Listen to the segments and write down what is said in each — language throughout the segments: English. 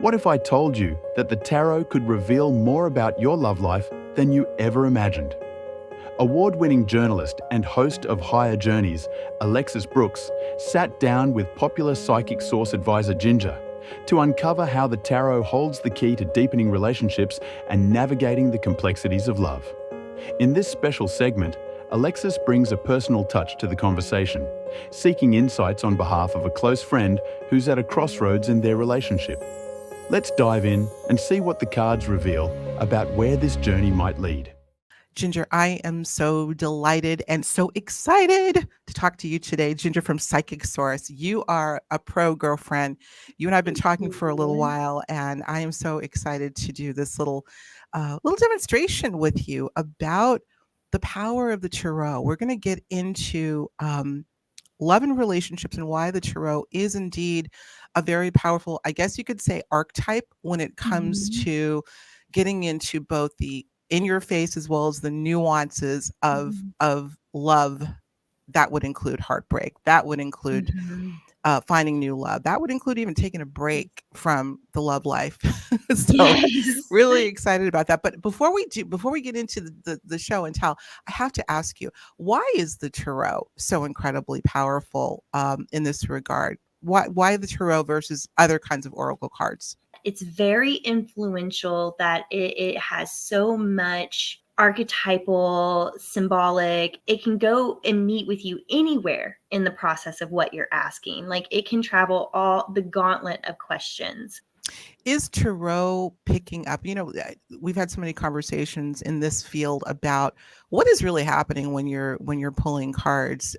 What if I told you that the tarot could reveal more about your love life than you ever imagined? Award-winning journalist and host of Higher Journeys, Alexis Brooks, sat down with popular psychic source advisor Ginger to uncover how the tarot holds the key to deepening relationships and navigating the complexities of love. In this special segment, Alexis brings a personal touch to the conversation, seeking insights on behalf of a close friend who's at a crossroads in their relationship. Let's dive in and see what the cards reveal about where this journey might lead. Ginger, I am so delighted and so excited to talk to you today. Ginger from Psychic Source. You are a pro girlfriend. You and I have been Thank talking for a little you. while, and I am so excited to do this little demonstration with you about the power of the tarot. We're going to get into love and relationships and why the tarot is indeed a very powerful, I guess you could say, archetype when it comes Mhm, to getting into both the in your face as well as the nuances of mhm, love. That would include heartbreak. That would include mhm. finding new love. That would include even taking a break from the love life. So Yes. really excited about that. But before we get into the show and tell, I have to ask you, why is the tarot so incredibly powerful in this regard? Why the tarot versus other kinds of oracle cards? It's very influential that it has so much archetypal, symbolic. It can go and meet with you anywhere in the process of what you're asking. Like it can travel all the gauntlet of questions. Is tarot picking up? We've had so many conversations in this field about what is really happening when you're pulling cards.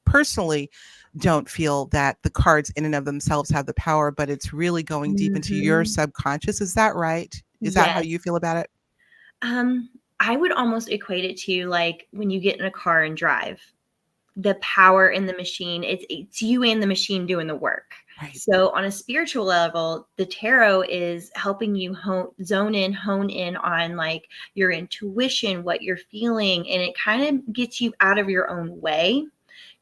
Personally don't feel that the cards in and of themselves have the power, but it's really going deep into your Mhm. subconscious. Is that right? Is that how you Yes. feel about it? Um, I would almost equate it to like when you get in a car and drive. The power in the machine, it's you and the machine doing the work. Right. So on a spiritual level, the tarot is helping you hone in on like your intuition, what you're feeling, and it kind of gets you out of your own way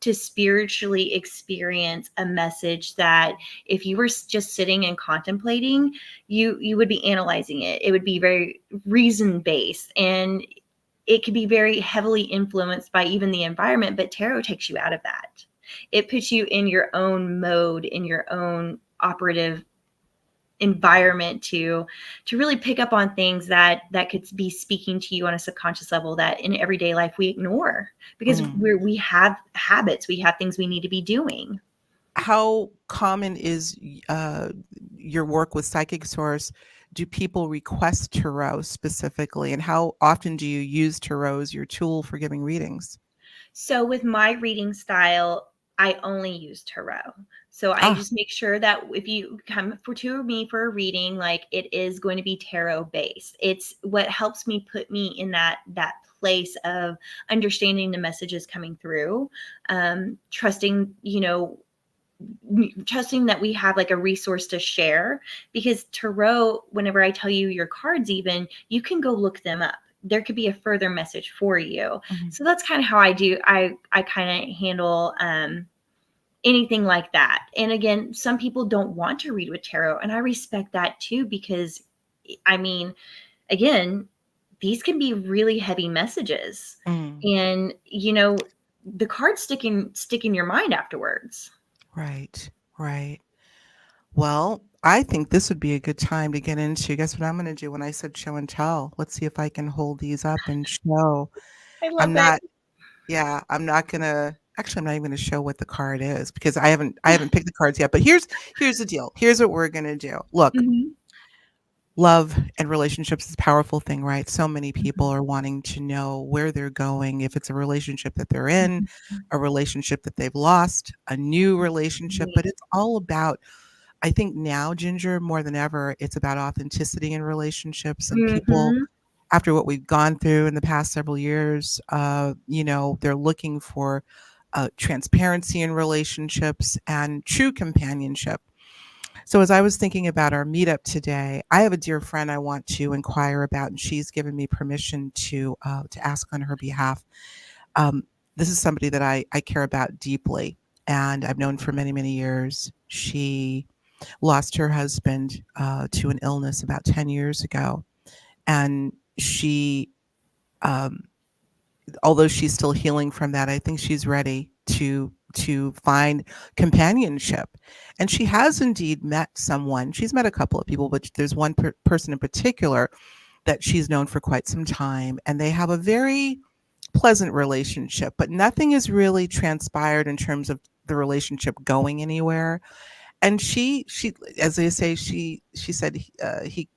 to spiritually experience a message that if you were just sitting and contemplating, you would be analyzing it. It would be very reason based, and it could be very heavily influenced by even the environment, but tarot takes you out of that. It puts you in your own mode, in your own operative environment to really pick up on things that could be speaking to you on a subconscious level that in everyday life we ignore because Mm. we have habits, we have things we need to be doing. How common is your work with Psychic Source? Do people request tarot specifically, and how often do you use tarot as your tool for giving readings? So with my reading style, I only use tarot. So I Ah, just make sure that if you come for to me for a reading, like it is going to be tarot based. It's what helps me put me in that place of understanding the messages coming through, trusting, trusting that we have like a resource to share, because tarot, whenever I tell you your cards, even you can go look them up, there could be a further message for you. mhm. So that's kind of how I kind of handle anything like that. And again, some people don't want to read with tarot, and I respect that too, because I mean, again, these can be really heavy messages, Mm, and the cards stick in your mind afterwards. right, right. Well, I think this would be a good time to get into. Guess what I'm going to do when I said show and tell? Let's see if I can hold these up and show. I I'm love it. not. Yeah, I'm not gonna. Actually, I'm not even going to show what the card is because I haven't picked the cards yet. But here's the deal. Here's what we're going to do. Look, Mhm. love and relationships is a powerful thing, right? So many people Mhm. are wanting to know where they're going, if it's a relationship that they're in, Mhm. a relationship that they've lost, a new relationship, but Right. it's all about, I think now, Ginger, more than ever, it's about authenticity in relationships and people Mhm. after what we've gone through in the past several years, they're looking for transparency in relationships and true companionship. So as I was thinking about our meetup today, I have a dear friend I want to inquire about, and she's given me permission to ask on her behalf. Um, this is somebody that I care about deeply, and I've known for many, many years. She lost her husband to an illness about 10 years ago. And she, um, although she's still healing from that, I think she's ready to find companionship. And she has indeed met someone. She's met a couple of people, but there's one person in particular that she's known for quite some time, and they have a very pleasant relationship, but nothing has really transpired in terms of the relationship going anywhere. And she, as they say, she said he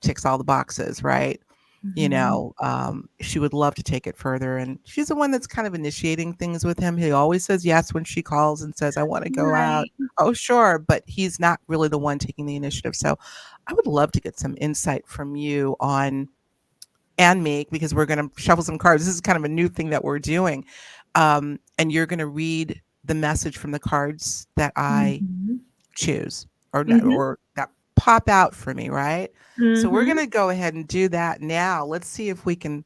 ticks all the boxes, right? Mhm. She would love to take it further, and she's the one that's kind of initiating things with him. He always says yes when she calls and says, "I want to go out." Right. Oh, sure, but he's not really the one taking the initiative. So, I would love to get some insight from you on and me, because we're going to shuffle some cards. This is kind of a new thing that we're doing, and you're going to read the message from the cards that I Mhm. choose, or not, Mhm. or that pop out for me, right? So we're going Mhm. to go ahead and do that now. Let's see if we can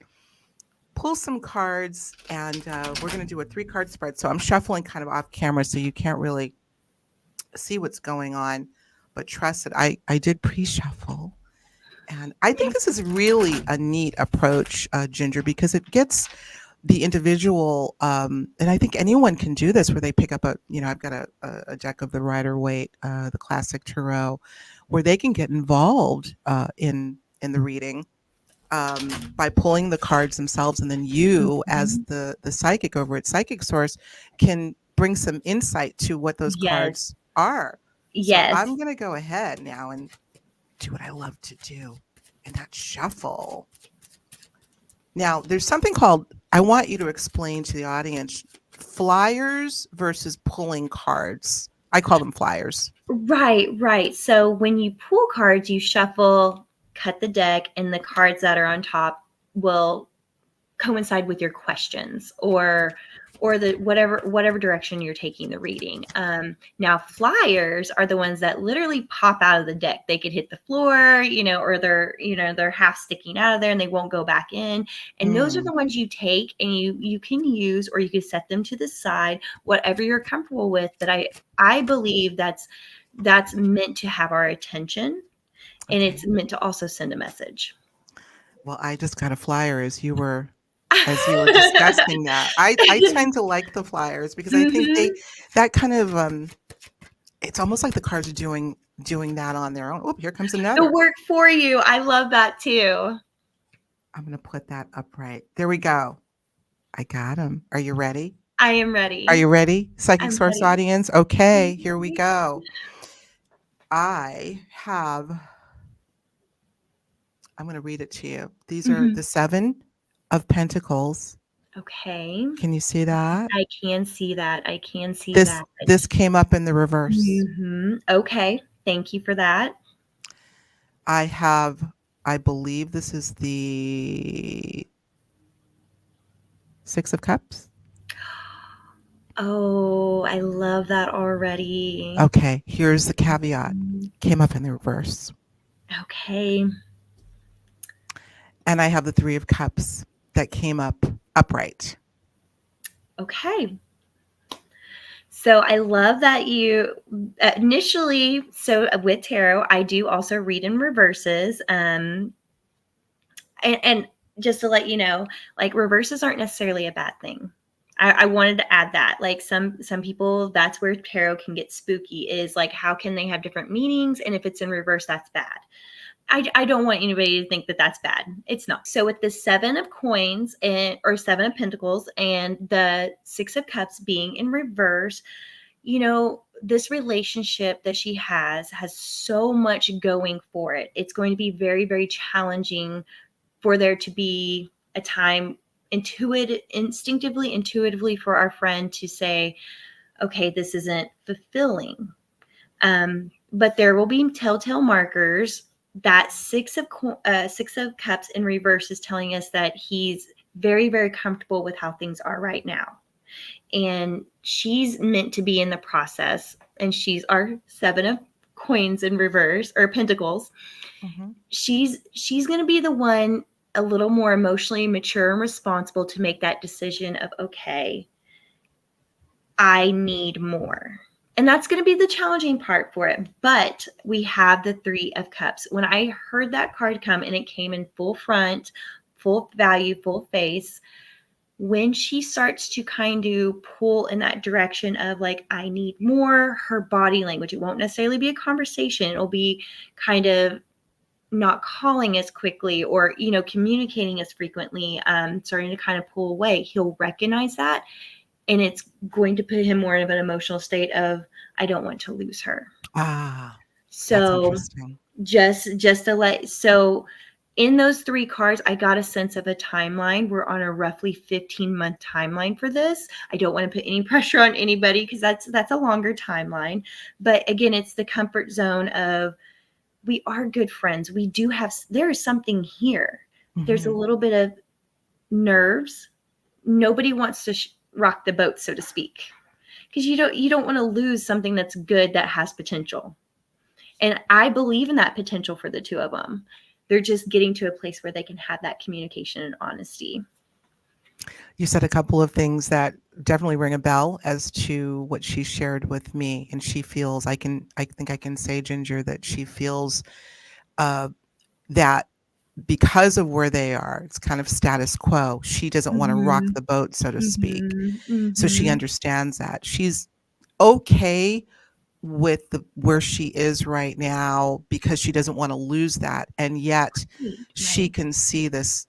pull some cards, and we're going to do a 3-card spread. So I'm shuffling kind of off camera, so you can't really see what's going on. But trust that I did pre-shuffle, and I think this is really a neat approach, Ginger, because it gets the individual, and I think anyone can do this, where they pick up I've got a deck of the Rider-Waite, the classic tarot, where they can get involved in the reading, by pulling the cards themselves, and then you, as Mhm. the psychic over at Psychic Source, can bring some insight to what those Yes. cards are. So Yes. I'm going to go ahead now and do what I love to do, and that's shuffle. Now, there's something called, I want you to explain to the audience, flyers versus pulling cards. I call them flyers. Right, right. So when you pull cards, you shuffle, cut the deck, and the cards that are on top will coincide with your questions, or the whatever direction you're taking the reading. Now flyers are the ones that literally pop out of the deck. They could hit the floor, or they're half sticking out of there and they won't go back in. And those are Mm, the ones you take and you can use, or you can set them to the side, whatever you're comfortable with. But I believe that's meant to have our attention, and it's okay. meant to also send a message. Well, I just got a flyer as you were discussing that. I tend to like the flyers, because I think Mhm. that kind of, it's almost like the cards are doing that on their own. Oh, here comes The another. work for you. I love that too. I'm going to put that upright. There we go. I got them. Are you ready? I am Are ready. you ready, Psychic I'm Source ready. audience? Okay, here we go. I have, I'm going to read it to you. These are Mhm. the 7 of Pentacles. Okay. Can you see that? I can see that. I can see This that. this came up in the reverse. Okay. Thank you for that. I have, I believe this is the 6 of Cups. Oh, I love that already. Okay, here's the caveat. Mhm. Came up in the reverse. Okay. And I have the 3 of Cups that came up upright. Okay. So I love that you initially, so with tarot, I do also read in reverses. And just to let you know, like reverses aren't necessarily a bad thing. I wanted to add that. Like some people, that's where tarot can get spooky, is like, how can they have different meanings? And if it's in reverse, that's bad. I don't want anybody to think that that's bad. It's not. So with the 7 of coins or 7 of pentacles and the 6 of cups being in reverse, this relationship that she has so much going for it. It's going to be very, very challenging for there to be a time intuitively for our friend to say, okay, this isn't fulfilling. But there will be telltale markers. That 6 of cups in reverse is telling us that he's very, very comfortable with how things are right now, and she's meant to be in the process, and she's our 7 of coins in reverse, or pentacles. Mhm. She's going to be the one a little more emotionally mature and responsible to make that decision of, okay, I need more. And that's going to be the challenging part for it. But we have the Three of Cups. When I heard that card come and it came in full front, full value, full face, when she starts to kind of pull in that direction of like, I need more, her body language, it won't necessarily be a conversation. It'll be kind of not calling as quickly or, communicating as frequently, starting to kind of pull away. He'll recognize that. And it's going to put him more in an emotional state of, I don't want to lose her. Ah, that's So interesting. just to let, so in those three cards, I got a sense of a timeline. We're on a roughly 15-month timeline for this. I don't want to put any pressure on anybody because that's a longer timeline. But again, it's the comfort zone of, we are good friends. We do have, there is something here. There's a Mhm. little bit of nerves. Nobody wants to rock the boat, so to speak, because you don't want to lose something that's good, that has potential. And I believe in that potential for the two of them. They're just getting to a place where they can have that communication and honesty. You said a couple of things that definitely ring a bell as to what she shared with me, and she feels, I think I can say, Ginger, that she feels uh, that because of where they are, it's kind of status quo. She doesn't want to rock Mhm. the boat, so to speak. Mhm. So she Mhm. understands that. She's okay with where she is right now because she doesn't want to lose that. And yet Right. she Right. can see this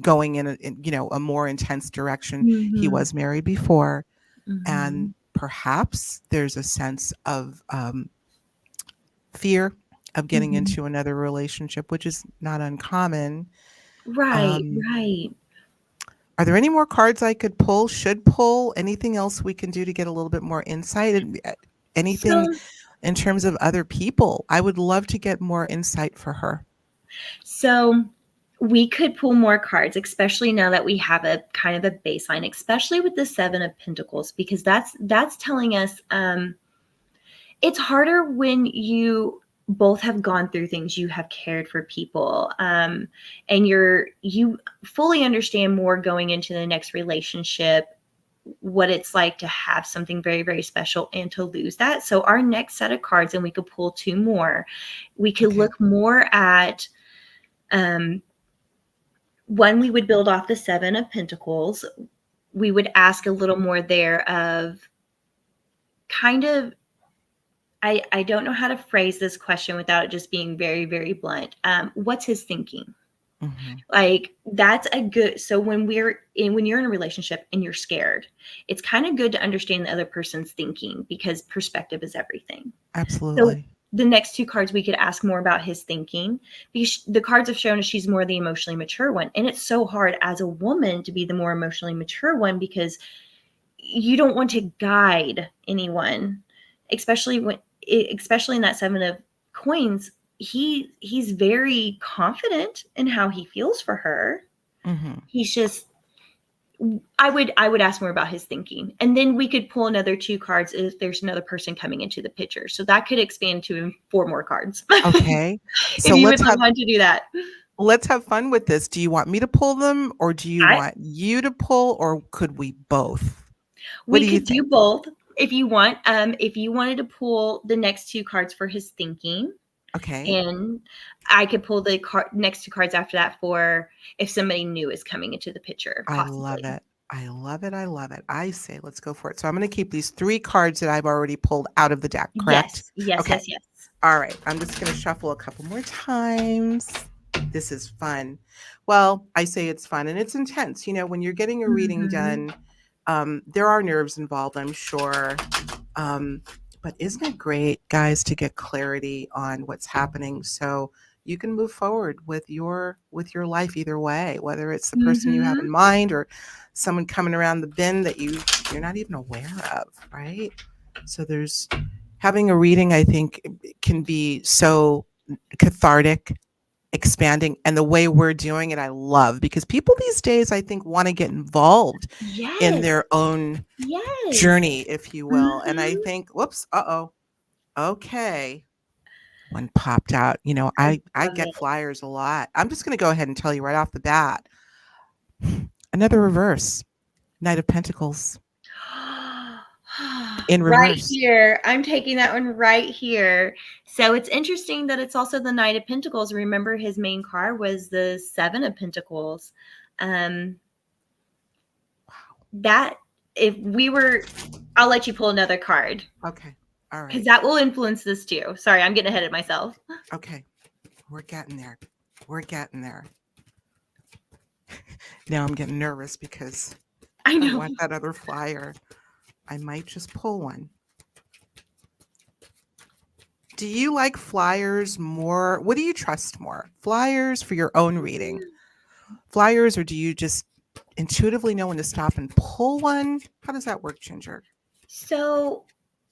going in a more intense direction. He Mhm. was married before, and Mhm. perhaps there's a sense of fear of getting Mhm. into another relationship, which is not uncommon. Right. Um, Right. are there any more cards I could pull, should pull? Anything else we can do to get a little bit more insight? And anything So in terms of other people? I would love to get more insight for her. So we could pull more cards, especially now that we have a kind of a baseline, especially with the Seven of Pentacles, because that's telling us it's harder when you both have gone through things, you have cared for people, and you fully understand more going into the next relationship what it's like to have something very, very special and to lose that. So our next set of cards, and we could pull two more, we could Okay. look more at one, we would build off the Seven of Pentacles. We would ask a little more there of kind of, I don't know how to phrase this question without it just being very, very blunt. What's his thinking? Hmm. Like that's a good, so when you're in a relationship and you're scared, it's kind of good to understand the other person's thinking because perspective is everything. So Absolutely. the next two cards, we could ask more about his thinking because the cards have shown us she's more the emotionally mature one. And it's so hard as a woman to be the more emotionally mature one because you don't want to guide anyone, especially especially in that Seven of Coins. He's very confident in how he feels for her. Hmm. He's just, I would ask more about his thinking, and then we could pull another two cards if there's another person coming into the picture. So that could expand to four more cards. Okay. If So you would want to do that, let's have fun with this. Do you want me to pull them, or do you I want you to pull, or could we both? What we do you could do think? both if you want. If you wanted to pull the next two cards for his thinking, Okay. and I could pull the next two cards after that for if somebody new is coming into the picture, I love possibly. it. I love it. I love it. I say let's go for it. So I'm going to keep these three cards that I've already pulled out of the deck, correct? Yes, yes, Okay. yes, yes. All right. I'm just going to shuffle a couple more times. This is fun. Well, I say it's fun and it's intense. When you're getting a reading Mhm. done, there are nerves involved, I'm sure. Um, but isn't it great, guys, to get clarity on what's happening so you can move forward with your life either way, whether it's the person you have in Mhm. mind or someone coming around the bend that you're not even aware of, right? So there's having a reading, I think, can be so cathartic, expanding, and the way we're doing it I love because people these days I think want to get involved in Yes. their own Yes. journey, if you will. And I Mhm. think, whoops, okay. One popped out. I I love get it. flyers a lot. I'm just going to go ahead and tell you right off the bat. Another reverse, Knight of Pentacles. In Right reverse. here. I'm taking that one right here. So it's interesting that it's also the Knight of Pentacles. Remember, his main card was the Seven of Pentacles. That if we were, I'll let you pull another card. Okay. All Because right. that will influence this too. Sorry, I'm getting ahead of myself. Okay. We're getting there. We're getting there. Now I'm getting nervous because I I know. want that other flyer. I might just pull one. Do you like flyers more? What do you trust more? Flyers for your own reading? Flyers, or do you just intuitively know when to stop and pull one? How does that work, Ginger? So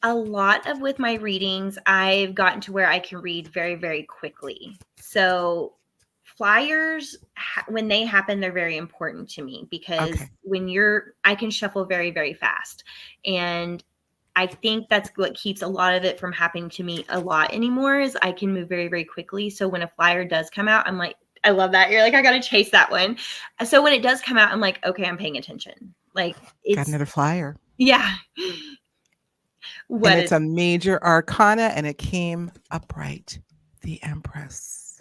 a lot of with my readings, I've gotten to where I can read very, very quickly. So flyers, when they happen, they're very important to me because Okay. I can shuffle very, very fast. And I think that's what keeps a lot of it from happening to me a lot anymore is I can move very, very quickly. So when a flyer does come out, I'm like, I love that. You're like, I got to chase that one. So when it does come out, I'm like, okay, I'm paying attention. Like Got it's, another flyer. yeah. And What it's a major arcana, and it came upright. The Empress.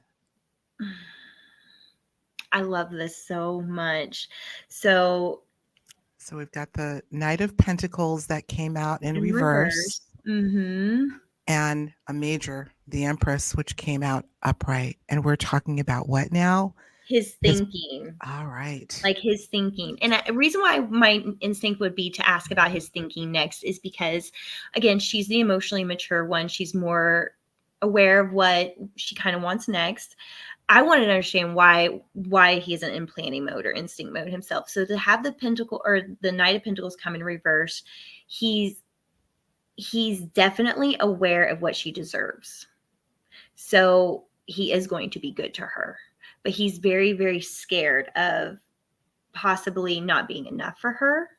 I love this so much. So So we've got the Knight of Pentacles that came out in in reverse, reverse, and a major, the Empress, which came out upright. And we're talking about what now? his His thinking, all right. like his thinking. And a reason why my instinct would be to ask about his thinking next is because, again, she's the emotionally mature one. She's more aware of what she kind of wants next. I wanted to understand why he isn't in planning mode or instinct mode himself. So to have the Pentacle or the Knight of Pentacles come in reverse, he's definitely aware of what she deserves. So he is going to be good to her, but he's very, very scared of possibly not being enough for her,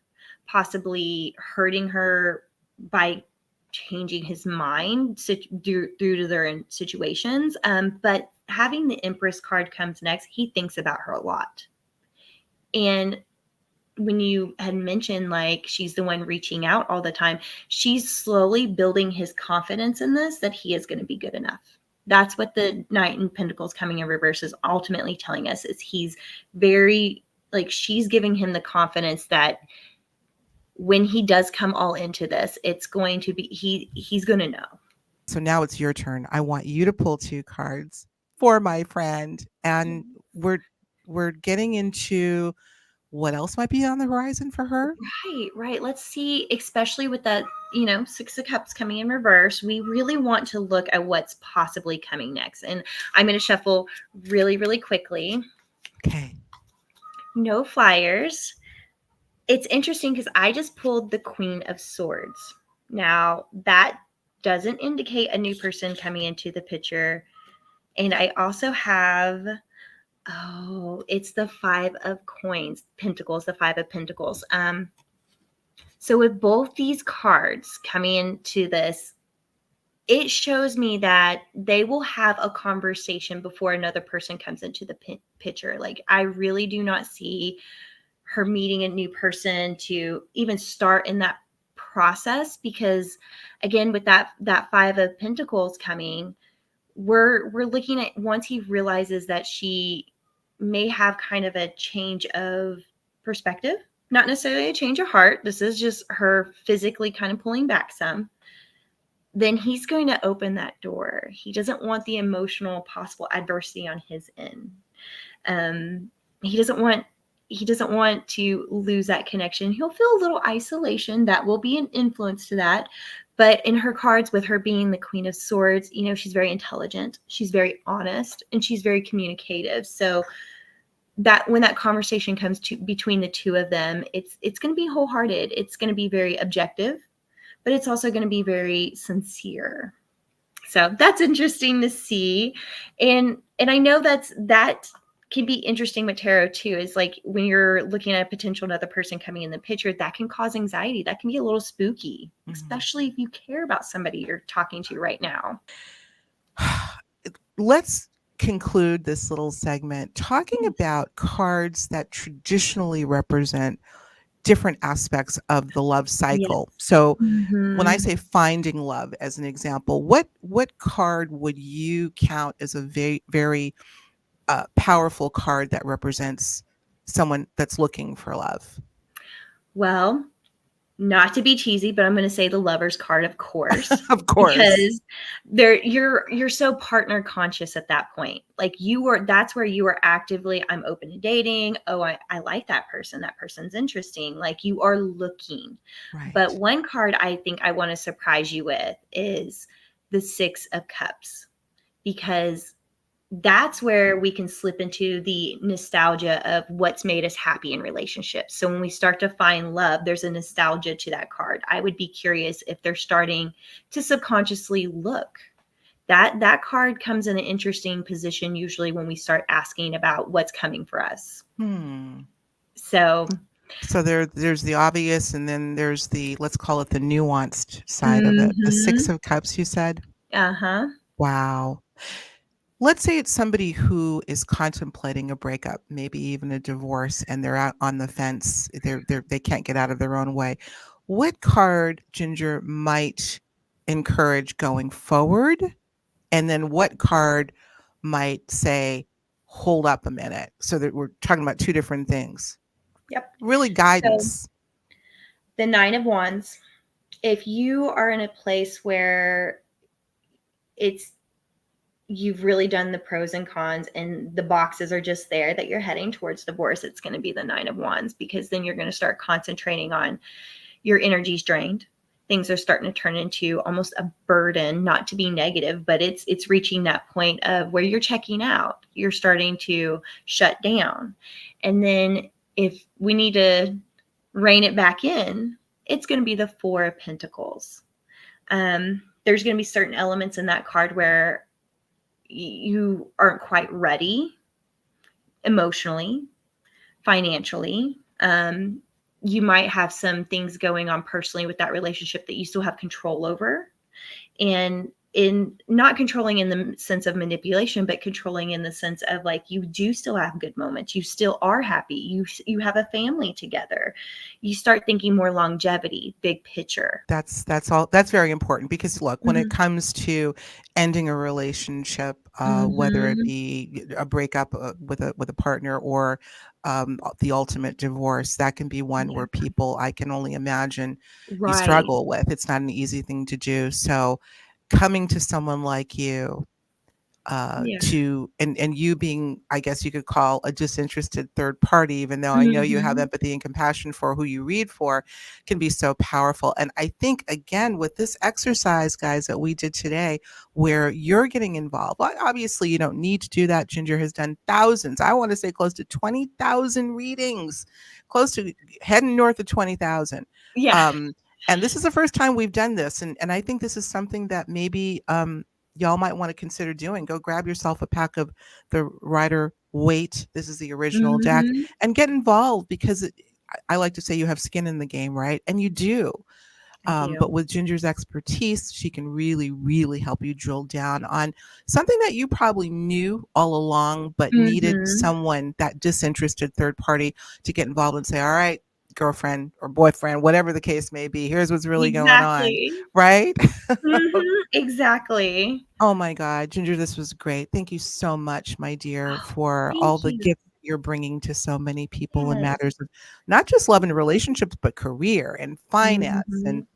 possibly hurting her by changing his mind due to their situations. But having the Empress card comes next, he thinks about her a lot. And when you had mentioned like she's the one reaching out all the time, she's slowly building his confidence in this that he is going to be good enough. That's what the Knight in Pentacles coming in reverse is ultimately telling us is he's very like she's giving him the confidence that when he does come all into this, it's going to be he's going to know. So now it's your turn. I want you to pull 2 cards for my friend, and we're getting into what else might be on the horizon for her. Right. Let's see, especially with that, Six of Cups coming in reverse, we really want to look at what's possibly coming next. And I'm going to shuffle really, really quickly. Okay. No flyers. It's interesting because I just pulled the Queen of Swords. Now, that doesn't indicate a new person coming into the picture. And I also have, it's the Five of Coins, Pentacles, the Five of Pentacles. So with both these cards coming into this, it shows me that they will have a conversation before another person comes into the picture. Like I really do not see her meeting a new person to even start in that process because again with that Five of Pentacles coming, we're looking at once he realizes that she may have kind of a change of perspective, not necessarily a change of heart. This is just her physically kind of pulling back some. Then he's going to open that door. He doesn't want the emotional possible adversity on his end. He doesn't want to lose that connection. He'll feel a little isolation. That will be an influence to that. But in her cards, with her being the Queen of Swords, she's very intelligent, she's very honest, and she's very communicative. So that when that conversation comes to between the two of them, it's going to be wholehearted. It's going to be very objective, but it's also going to be very sincere. So that's interesting to see. And I know that can be interesting with tarot too, is like when you're looking at a potential another person coming in the picture, that can cause anxiety. That can be a little spooky, especially if you care about somebody you're talking to right now. Let's conclude this little segment talking about cards that traditionally represent different aspects of the love cycle. Yes. So when I Mhm. say finding love as an example, what card would you count as a very powerful card that represents someone that's looking for love? Well, not to be cheesy, but I'm going to say the lover's card, of course, Of course. because you're so partner conscious at that point. Like that's where you are actively, I'm open to dating. Oh, I like that person. That person's interesting. Like you are looking. But Right. one card I think I want to surprise you with is the Six of Cups, because that's where we can slip into the nostalgia of what's made us happy in relationships. So when we start to find love, there's a nostalgia to that card. I would be curious if they're starting to subconsciously look. That card comes in an interesting position usually when we start asking about what's coming for us. Hmm. So, So there's the obvious, and then there's the, let's call it the nuanced side of it. The Six mhm. of Cups, you said? Uh-huh. Wow. Let's say it's somebody who is contemplating a breakup, maybe even a divorce, and they're out on the fence. They can't get out of their own way. What card, Ginger, might encourage going forward? And then what card might say, hold up a minute? So that we're talking about two different things. Yep. Really So guidance. the Nine of Wands, if you are in a place where it's you've really done the pros and cons and the boxes are just there that you're heading towards divorce, it's going to be the Nine of Wands, because then you're going to start concentrating on your energy's drained. Things are starting to turn into almost a burden, not to be negative, but it's reaching that point of where you're checking out. You're starting to shut down. And then if we need to rein it back in, it's going to be the Four of Pentacles. There's going to be certain elements in that card where you aren't quite ready emotionally, financially. You might have some things going on personally with that relationship that you still have control over. And in not controlling in the sense of manipulation, but controlling in the sense of like you do still have good moments. You still are happy. You have a family together. You start thinking more longevity, big picture. That's all. That's very important because look, when it Mhm. comes to ending a relationship, whether it Mhm. be a breakup with a partner or the ultimate divorce, that can be one Yeah. where people, I can only imagine, you Right. struggle with. It's not an easy thing to do. So, coming to someone like you Yeah. to and you being, I guess you could call a disinterested third party, even though I know you have Mhm. empathy and compassion for who you read for, can be so powerful. And I think again with this exercise, guys, that we did today, where you're getting involved. Well, obviously, you don't need to do that. Ginger has done thousands. I want to say close to 20,000 readings, close to heading north of 20,000. Yeah. Um, and this is the first time we've done this, and I think this is something that maybe y'all might want to consider doing. Go grab yourself a pack of the Rider Waite. This is the original deck, Mhm. and get involved because I like to say you have skin in the game, right? And you do. I But do. with Ginger's expertise, she can really, really help you drill down on something that you probably knew all along, but needed Mhm. someone, that disinterested third party, to get involved and say, all right, girlfriend or boyfriend, whatever the case may be, here's what's really going on, Exactly. right? Mhm. Exactly. Oh my God, Ginger, this was great. Thank you so much, my dear, Oh, for all thank the you. gifts you're bringing to so many people in Yes. matters of not just love and relationships, but career and finance and Mhm.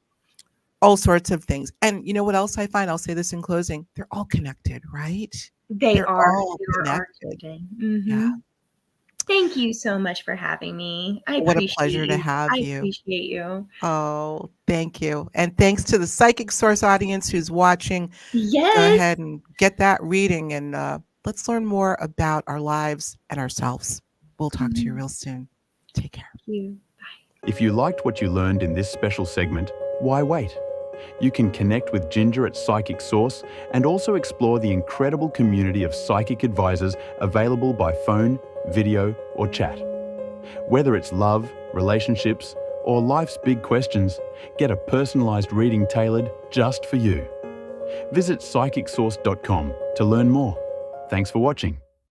all sorts of things. And you know what else I find? I'll say this in closing. They're all connected, right? They They're are. all They are connected. connected. Yeah. Mhm. Thank you so much for having me. I What a appreciate pleasure to you. have I you. appreciate you. Oh, thank you. And thanks to the Psychic Source audience who's watching. Go Yes. ahead and get that reading and let's learn more about our lives and ourselves. We'll talk to you Mhm. real soon. Take care. Thank you. If you liked what you learned in this special segment, why wait? You can connect with Ginger at Psychic Source and also explore the incredible community of psychic advisors available by phone, video, or chat. Whether it's love, relationships, or life's big questions, get a personalised reading tailored just for you. Visit psychicsource.com to learn more. Thanks for watching.